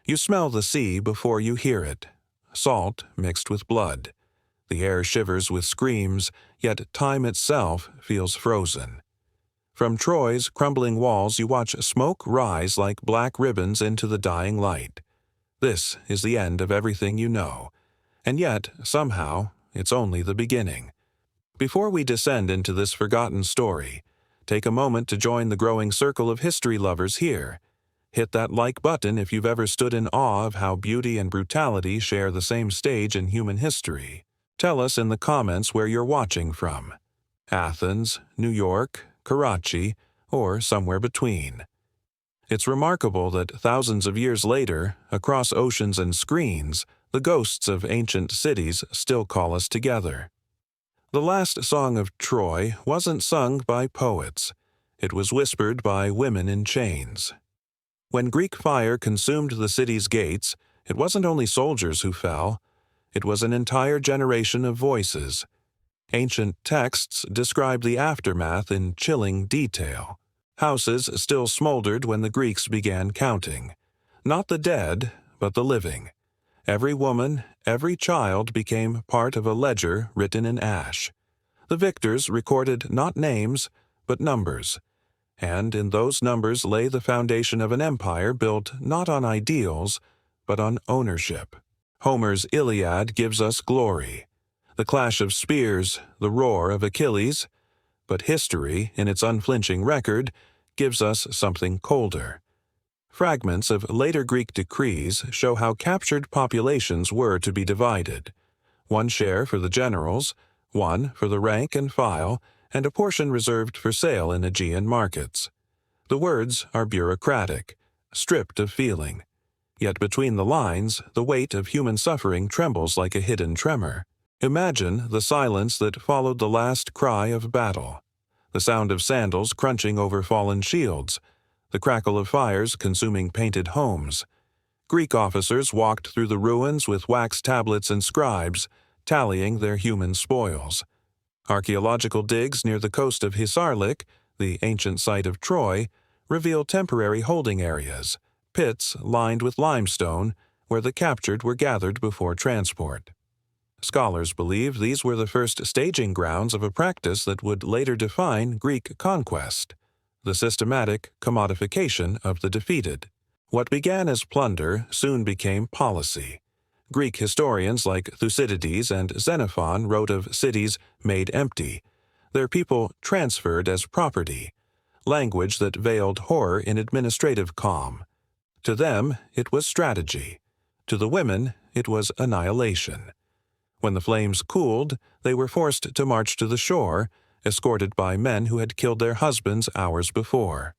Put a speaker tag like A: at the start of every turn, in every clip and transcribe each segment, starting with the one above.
A: You smell the sea before you hear it, salt mixed with blood. The air shivers with screams, yet time itself feels frozen. From Troy's crumbling walls you watch smoke rise like black ribbons into the dying light. This is the end of everything you know, and yet, somehow, it's only the beginning. Before we descend into this forgotten story, take a moment to join the growing circle of history lovers here. Hit that like button if you've ever stood in awe of how beauty and brutality share the same stage in human history. Tell us in the comments where you're watching from. Athens, New York, Karachi, or somewhere between. It's remarkable that thousands of years later, across oceans and screens, the ghosts of ancient cities still call us together. The last song of Troy wasn't sung by poets. It was whispered by women in chains. When Greek fire consumed the city's gates, it wasn't only soldiers who fell. It was an entire generation of voices. Ancient texts describe the aftermath in chilling detail. Houses still smoldered when the Greeks began counting. Not the dead, but the living. Every woman, every child became part of a ledger written in ash. The victors recorded not names, but numbers. And in those numbers lay the foundation of an empire built not on ideals, but on ownership. Homer's Iliad gives us glory. The clash of spears, the roar of Achilles, but history, in its unflinching record, gives us something colder. Fragments of later Greek decrees show how captured populations were to be divided. One share for the generals, one for the rank and file, and a portion reserved for sale in Aegean markets. The words are bureaucratic, stripped of feeling. Yet between the lines, the weight of human suffering trembles like a hidden tremor. Imagine the silence that followed the last cry of battle. The sound of sandals crunching over fallen shields. The crackle of fires consuming painted homes. Greek officers walked through the ruins with wax tablets and scribes, tallying their human spoils. Archaeological digs near the coast of Hisarlik, the ancient site of Troy, reveal temporary holding areas, pits lined with limestone, where the captured were gathered before transport. Scholars believe these were the first staging grounds of a practice that would later define Greek conquest, the systematic commodification of the defeated. What began as plunder soon became policy. Greek historians like Thucydides and Xenophon wrote of cities made empty, their people transferred as property, language that veiled horror in administrative calm. To them, it was strategy. To the women, it was annihilation. When the flames cooled, they were forced to march to the shore, escorted by men who had killed their husbands hours before.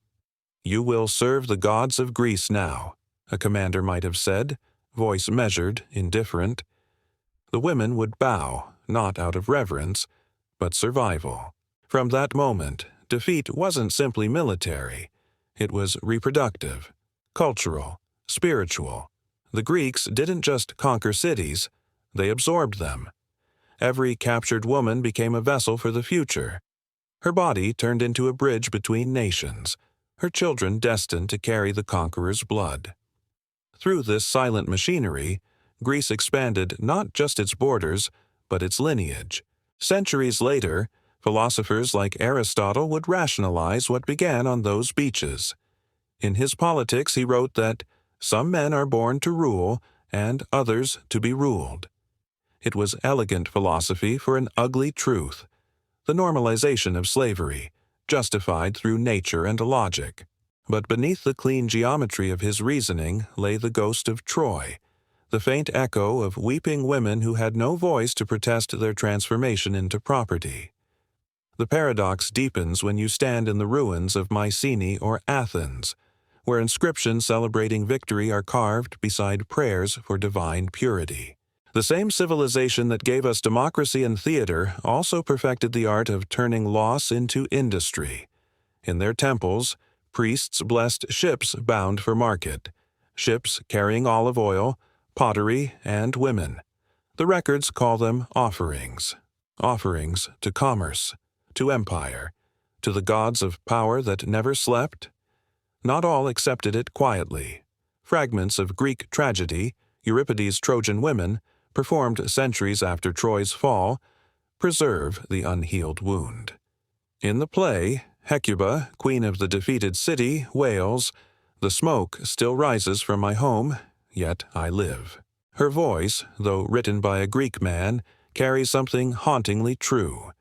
A: "You will serve the gods of Greece now," a commander might have said, voice measured, indifferent. The women would bow, not out of reverence, but survival. From that moment, defeat wasn't simply military. It was reproductive, cultural, spiritual. The Greeks didn't just conquer cities, they absorbed them. Every captured woman became a vessel for the future. Her body turned into a bridge between nations, her children destined to carry the conqueror's blood. Through this silent machinery, Greece expanded not just its borders, but its lineage. Centuries later, philosophers like Aristotle would rationalize what began on those beaches. In his Politics he wrote that, "Some men are born to rule, and others to be ruled." It was elegant philosophy for an ugly truth, the normalization of slavery, justified through nature and logic. But beneath the clean geometry of his reasoning lay the ghost of Troy, the faint echo of weeping women who had no voice to protest their transformation into property. The paradox deepens when you stand in the ruins of Mycenae or Athens, where inscriptions celebrating victory are carved beside prayers for divine purity. The same civilization that gave us democracy and theater also perfected the art of turning loss into industry. In their temples, priests blessed ships bound for market, ships carrying olive oil, pottery, and women. The records call them offerings, offerings to commerce, to empire, to the gods of power that never slept. Not all accepted it quietly. fragments of Greek tragedy, Euripides' Trojan women, performed centuries after Troy's fall, preserve the unhealed wound. In the play, Hecuba, queen of the defeated city, wails, "The smoke still rises from my home, yet I live." Her voice, though written by a Greek man, carries something hauntingly true,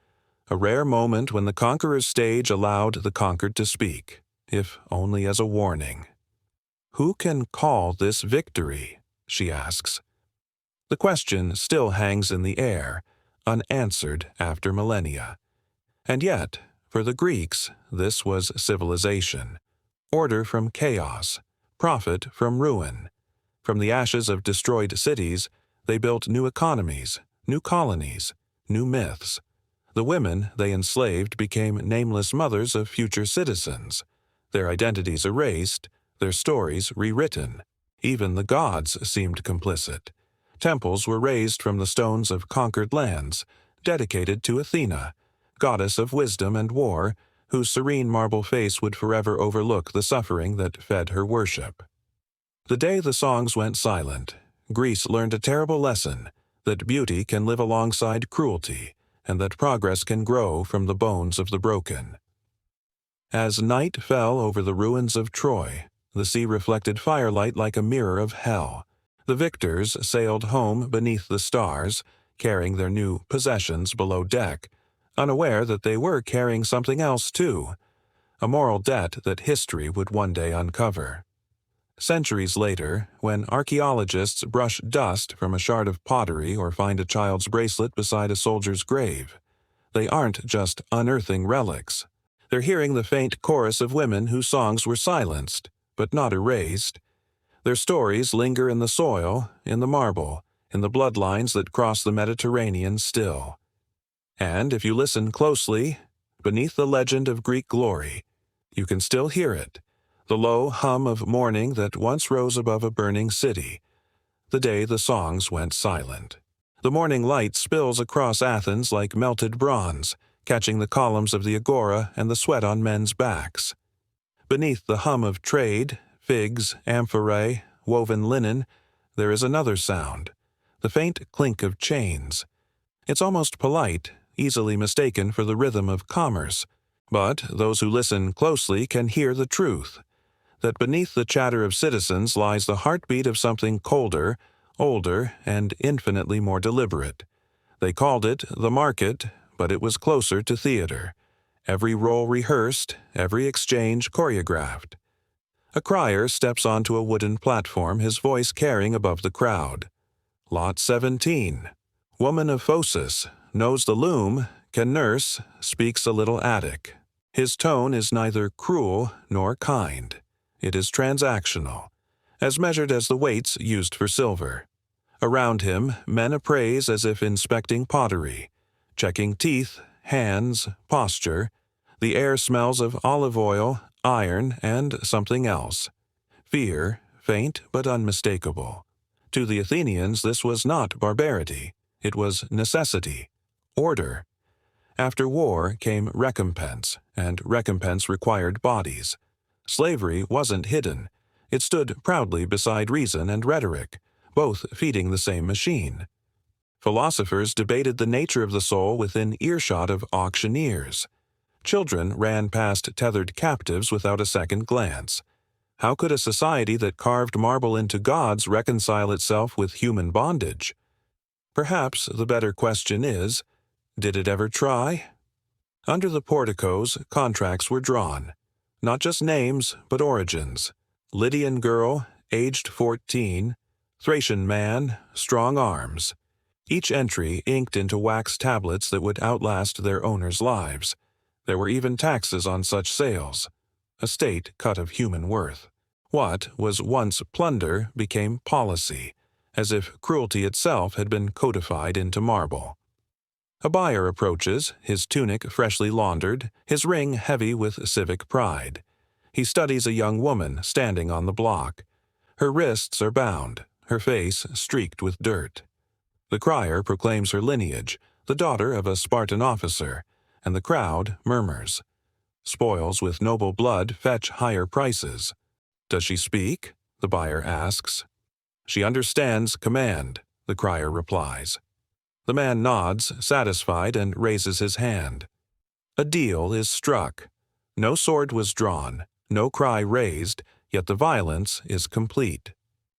A: a rare moment when the conqueror's stage allowed the conquered to speak, if only as a warning. "Who can call this victory?" she asks. The question still hangs in the air, unanswered after millennia. And yet, for the Greeks, this was civilization. Order from chaos, profit from ruin. From the ashes of destroyed cities, they built new economies, new colonies, new myths. The women they enslaved became nameless mothers of future citizens, their identities erased, their stories rewritten. Even the gods seemed complicit. Temples were raised from the stones of conquered lands, dedicated to Athena, goddess of wisdom and war, whose serene marble face would forever overlook the suffering that fed her worship. The day the songs went silent, Greece learned a terrible lesson, that beauty can live alongside cruelty, and that progress can grow from the bones of the broken. As night fell over the ruins of Troy, the sea reflected firelight like a mirror of hell. The victors sailed home beneath the stars, carrying their new possessions below deck, unaware that they were carrying something else too, a moral debt that history would one day uncover. Centuries later, when archaeologists brush dust from a shard of pottery or find a child's bracelet beside a soldier's grave, they aren't just unearthing relics. They're hearing the faint chorus of women whose songs were silenced, but not erased. Their stories linger in the soil, in the marble, in the bloodlines that cross the Mediterranean still. And if you listen closely, beneath the legend of Greek glory, you can still hear it, the low hum of mourning that once rose above a burning city, the day the songs went silent. The morning light spills across Athens like melted bronze, catching the columns of the agora and the sweat on men's backs. Beneath the hum of trade, figs, amphorae, woven linen, there is another sound, the faint clink of chains. It's almost polite, easily mistaken for the rhythm of commerce, but those who listen closely can hear the truth, that beneath the chatter of citizens lies the heartbeat of something colder, older, and infinitely more deliberate. They called it the market, but it was closer to theater. Every role rehearsed, every exchange choreographed. A crier steps onto a wooden platform, his voice carrying above the crowd. Lot 17. Woman of Phocis, knows the loom, can nurse, speaks a little Attic. His tone is neither cruel nor kind. It is transactional, as measured as the weights used for silver. Around him, men appraise as if inspecting pottery, checking teeth, hands, posture. The air smells of olive oil, iron, and something else. Fear, faint but unmistakable. To the Athenians, this was not barbarity. It was necessity, order. After war came recompense, and recompense required bodies. Slavery wasn't hidden. It stood proudly beside reason and rhetoric, both feeding the same machine. Philosophers debated the nature of the soul within earshot of auctioneers. Children ran past tethered captives without a second glance. How could a society that carved marble into gods reconcile itself with human bondage? Perhaps the better question is, did it ever try? Under the porticos, contracts were drawn. Not just names, but origins. Lydian girl, aged 14. Thracian man, strong arms. Each entry inked into wax tablets that would outlast their owners' lives. There were even taxes on such sales. A state cut of human worth. What was once plunder became policy, as if cruelty itself had been codified into marble. A buyer approaches, his tunic freshly laundered, his ring heavy with civic pride. He studies a young woman standing on the block. Her wrists are bound, her face streaked with dirt. The crier proclaims her lineage, the daughter of a Spartan officer, and the crowd murmurs. Spoils with noble blood fetch higher prices. Does she speak? the buyer asks. She understands command, the crier replies. The man nods, satisfied, and raises his hand. A deal is struck. No sword was drawn, no cry raised, yet the violence is complete.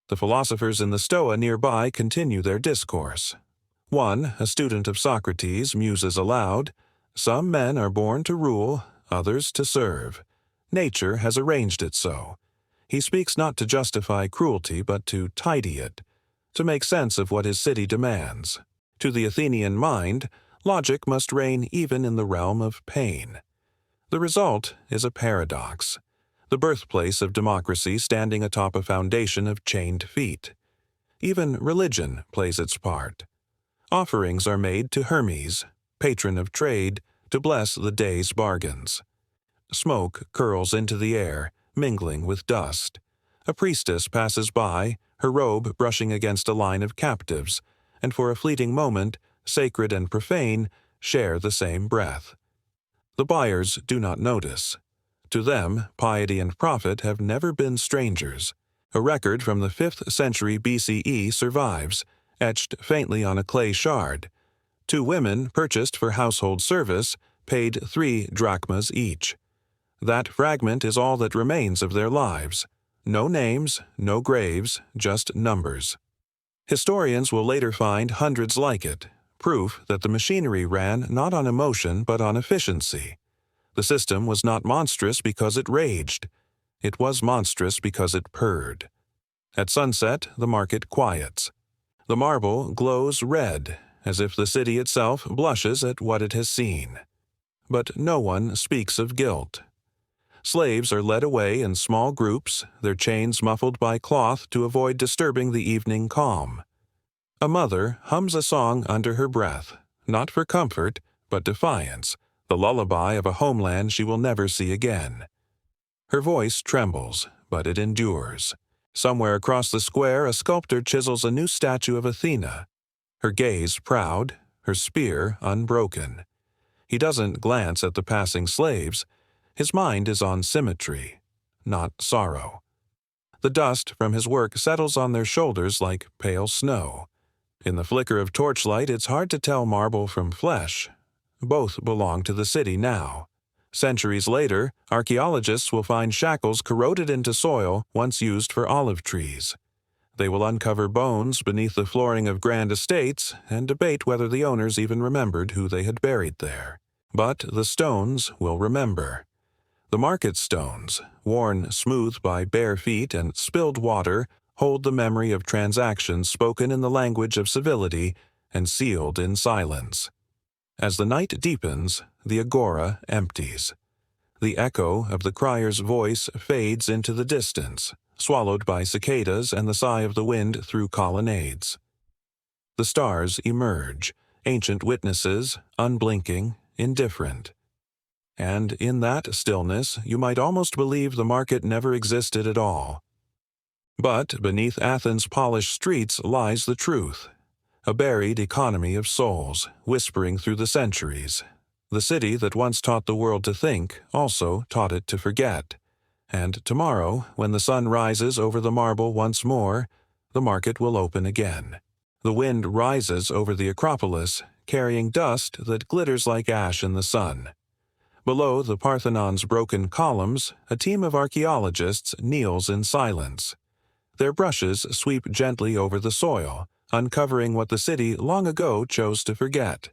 A: The philosophers in the Stoa nearby continue their discourse. One, a student of Socrates, muses aloud, "Some men are born to rule, others to serve. Nature has arranged it so." He speaks not to justify cruelty, but to tidy it, to make sense of what his city demands. To the Athenian mind, logic must reign even in the realm of pain. The result is a paradox, the birthplace of democracy standing atop a foundation of chained feet. Even religion plays its part. Offerings are made to Hermes, patron of trade, to bless the day's bargains. Smoke curls into the air, mingling with dust. A priestess passes by, her robe brushing against a line of captives, and for a fleeting moment, sacred and profane, share the same breath. The buyers do not notice. To them, piety and profit have never been strangers. A record from the 5th century BCE survives, etched faintly on a clay shard. 2 women, purchased for household service, paid 3 drachmas each. That fragment is all that remains of their lives. No names, no graves, just numbers. Historians will later find hundreds like it, proof that the machinery ran not on emotion but on efficiency. The system was not monstrous because it raged. It was monstrous because it purred. At sunset, the market quiets. The marble glows red, as if the city itself blushes at what it has seen. But no one speaks of guilt. Slaves are led away in small groups, their chains muffled by cloth to avoid disturbing the evening calm. A mother hums a song under her breath, not for comfort, but defiance, the lullaby of a homeland she will never see again. Her voice trembles, but it endures. Somewhere across the square, a sculptor chisels a new statue of Athena, her gaze proud, her spear unbroken. He doesn't glance at the passing slaves. His mind is on symmetry, not sorrow. The dust from his work settles on their shoulders like pale snow. In the flicker of torchlight, it's hard to tell marble from flesh. Both belong to the city now. Centuries later, archaeologists will find shackles corroded into soil once used for olive trees. They will uncover bones beneath the flooring of grand estates and debate whether the owners even remembered who they had buried there. But the stones will remember. The market stones, worn smooth by bare feet and spilled water, hold the memory of transactions spoken in the language of civility and sealed in silence. As the night deepens, the agora empties. The echo of the crier's voice fades into the distance, swallowed by cicadas and the sigh of the wind through colonnades. The stars emerge, ancient witnesses, unblinking, indifferent. And in that stillness, you might almost believe the market never existed at all. But beneath Athens' polished streets lies the truth, a buried economy of souls, whispering through the centuries. The city that once taught the world to think also taught it to forget. And tomorrow, when the sun rises over the marble once more, the market will open again. The wind rises over the Acropolis, carrying dust that glitters like ash in the sun. Below the Parthenon's broken columns, a team of archaeologists kneels in silence. Their brushes sweep gently over the soil, uncovering what the city long ago chose to forget.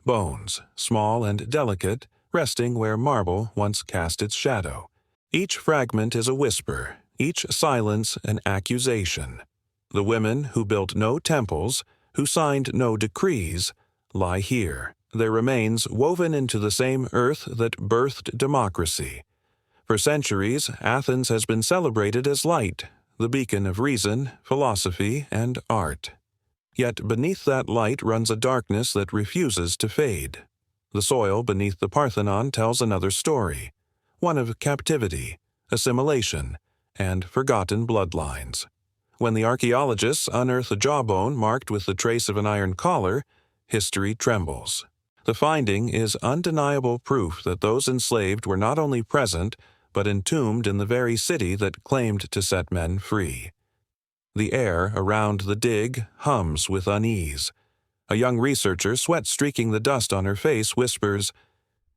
A: Bones, small and delicate, resting where marble once cast its shadow. Each fragment is a whisper, each silence an accusation. The women who built no temples, who signed no decrees, lie here, their remains woven into the same earth that birthed democracy. For centuries, Athens has been celebrated as light, the beacon of reason, philosophy, and art. Yet beneath that light runs a darkness that refuses to fade. The soil beneath the Parthenon tells another story, one of captivity, assimilation, and forgotten bloodlines. When the archaeologists unearth a jawbone marked with the trace of an iron collar, history trembles. The finding is undeniable proof that those enslaved were not only present, but entombed in the very city that claimed to set men free. The air around the dig hums with unease. A young researcher, sweat streaking the dust on her face, whispers,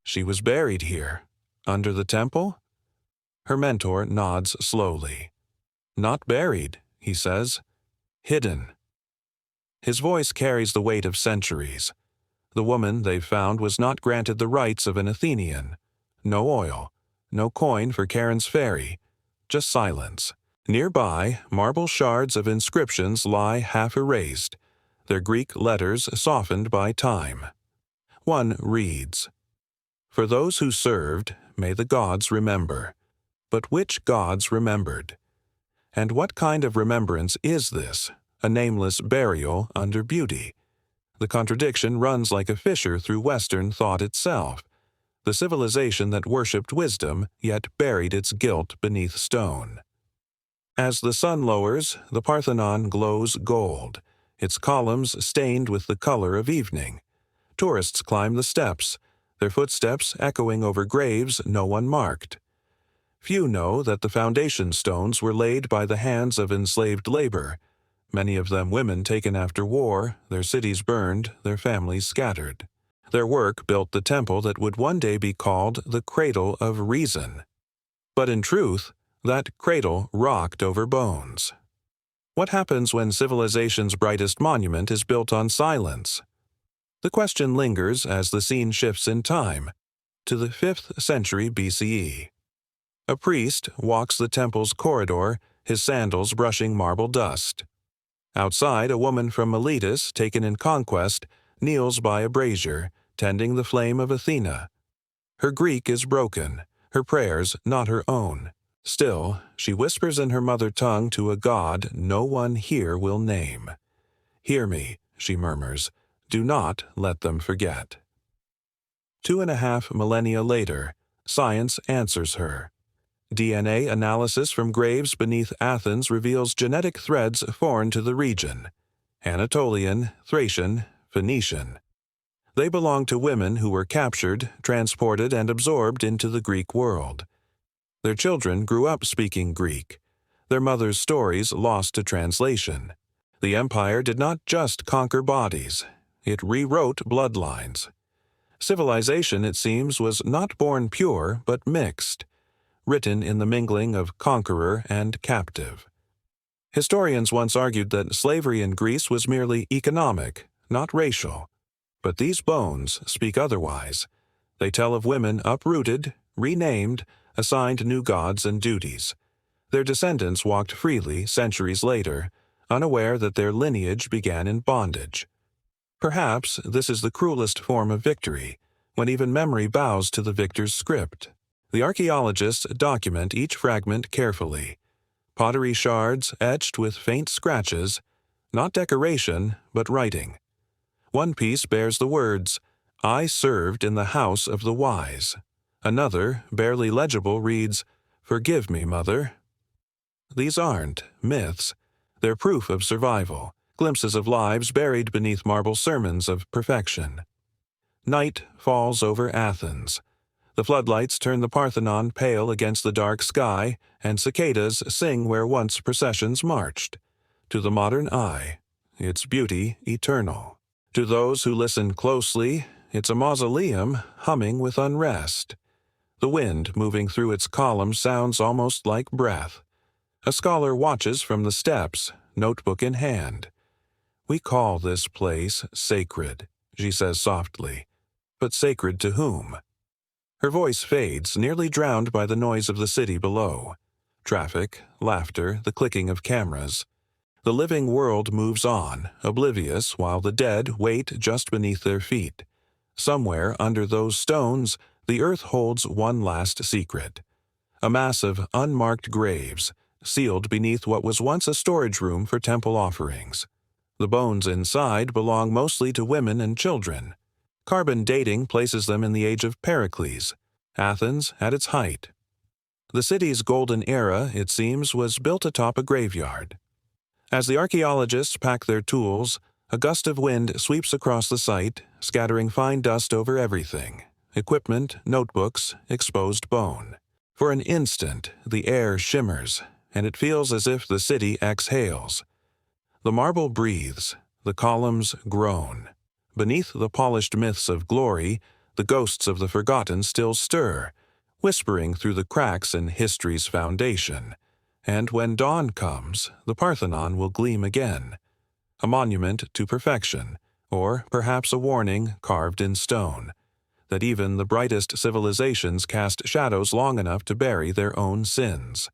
A: "She was buried here. Under the temple?" Her mentor nods slowly. "Not buried," he says. "Hidden." His voice carries the weight of centuries. The woman they've found was not granted the rights of an Athenian. No oil, no coin for Charon's ferry, just silence. Nearby, marble shards of inscriptions lie half erased, their Greek letters softened by time. One reads, "For those who served, may the gods remember." But which gods remembered? And what kind of remembrance is this, a nameless burial under beauty? The contradiction runs like a fissure through Western thought itself, the civilization that worshipped wisdom yet buried its guilt beneath stone. As the sun lowers, the Parthenon glows gold, its columns stained with the color of evening. Tourists climb the steps, their footsteps echoing over graves no one marked. Few know that the foundation stones were laid by the hands of enslaved labor, many of them women taken after war, their cities burned, their families scattered. Their work built the temple that would one day be called the cradle of reason. But in truth, that cradle rocked over bones. What happens when civilization's brightest monument is built on silence? The question lingers as the scene shifts in time, to the 5th century BCE. A priest walks the temple's corridor, his sandals brushing marble dust. Outside, a woman from Miletus, taken in conquest, kneels by a brazier, tending the flame of Athena. Her Greek is broken, her prayers not her own. Still, she whispers in her mother tongue to a god no one here will name. "Hear me," she murmurs, "do not let them forget." 2.5 millennia later, science answers her. DNA analysis from graves beneath Athens reveals genetic threads foreign to the region: Anatolian, Thracian, Phoenician. They belong to women who were captured, transported, and absorbed into the Greek world. Their children grew up speaking Greek, their mothers' stories lost to translation. The empire did not just conquer bodies, it rewrote bloodlines. Civilization, it seems, was not born pure, but mixed, written in the mingling of conqueror and captive. Historians once argued that slavery in Greece was merely economic, not racial. But these bones speak otherwise. They tell of women uprooted, renamed, assigned new gods and duties. Their descendants walked freely centuries later, unaware that their lineage began in bondage. Perhaps this is the cruelest form of victory, when even memory bows to the victor's script. The archaeologists document each fragment carefully. Pottery shards etched with faint scratches, not decoration, but writing. One piece bears the words, "I served in the house of the wise." Another, barely legible, reads, "Forgive me, mother." These aren't myths. They're proof of survival, glimpses of lives buried beneath marble sermons of perfection. Night falls over Athens. The floodlights turn the Parthenon pale against the dark sky, and cicadas sing where once processions marched. To the modern eye, its beauty eternal. To those who listen closely, it's a mausoleum humming with unrest. The wind moving through its columns sounds almost like breath. A scholar watches from the steps, notebook in hand. "We call this place sacred," she says softly. "But sacred to whom?" Her voice fades, nearly drowned by the noise of the city below. Traffic, laughter, the clicking of cameras. The living world moves on, oblivious, while the dead wait just beneath their feet. Somewhere under those stones, the earth holds one last secret. A mass of unmarked graves, sealed beneath what was once a storage room for temple offerings. The bones inside belong mostly to women and children. Carbon dating places them in the age of Pericles, Athens at its height. The city's golden era, it seems, was built atop a graveyard. As the archaeologists pack their tools, a gust of wind sweeps across the site, scattering fine dust over everything: equipment, notebooks, exposed bone. For an instant, the air shimmers, and it feels as if the city exhales. The marble breathes, the columns groan. Beneath the polished myths of glory, the ghosts of the forgotten still stir, whispering through the cracks in history's foundation. And when dawn comes, the Parthenon will gleam again, a monument to perfection, or perhaps a warning carved in stone, that even the brightest civilizations cast shadows long enough to bury their own sins.